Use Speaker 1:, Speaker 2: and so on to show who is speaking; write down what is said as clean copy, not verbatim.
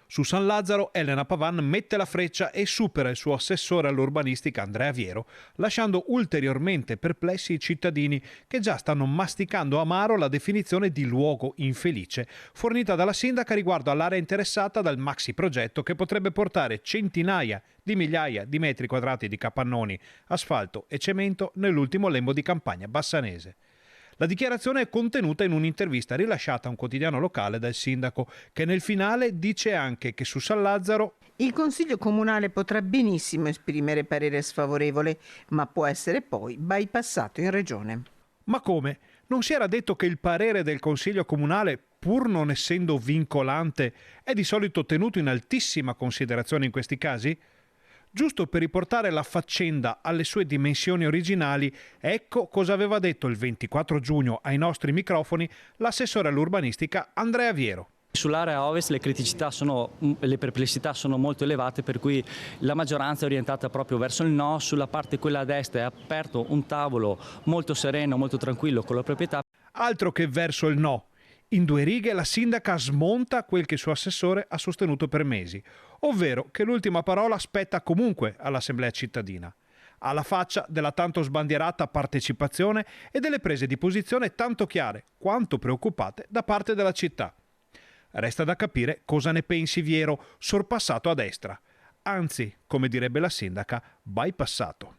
Speaker 1: Su San Lazzaro, Elena Pavan mette la freccia e supera il suo assessore all'urbanistica Andrea Viero, lasciando ulteriormente perplessi i cittadini che già stanno masticando amaro la definizione di luogo infelice fornita dalla sindaca riguardo all'area interessata dal maxi progetto che potrebbe portare centinaia di migliaia di metri quadrati di capannoni, asfalto e cemento nell'ultimo lembo di campagna bassanese. La dichiarazione è contenuta in un'intervista rilasciata a un quotidiano locale dal sindaco, che nel finale dice anche che su San Lazzaro
Speaker 2: il Consiglio Comunale potrà benissimo esprimere parere sfavorevole, ma può essere poi bypassato in Regione.
Speaker 1: Ma come? Non si era detto che il parere del Consiglio Comunale, pur non essendo vincolante, è di solito tenuto in altissima considerazione in questi casi? Giusto per riportare la faccenda alle sue dimensioni originali, ecco cosa aveva detto il 24 giugno ai nostri microfoni l'assessore all'urbanistica Andrea Viero.
Speaker 3: Sull'area ovest le perplessità sono molto elevate, per cui la maggioranza è orientata proprio verso il no. Sulla parte quella a destra è aperto un tavolo molto sereno, molto tranquillo con la proprietà.
Speaker 1: Altro che verso il no. In 2 righe la sindaca smonta quel che il suo assessore ha sostenuto per mesi, ovvero che l'ultima parola spetta comunque all'Assemblea cittadina. Alla faccia della tanto sbandierata partecipazione e delle prese di posizione tanto chiare quanto preoccupate da parte della città. Resta da capire cosa ne pensi Viero, sorpassato a destra. Anzi, come direbbe la sindaca, bypassato.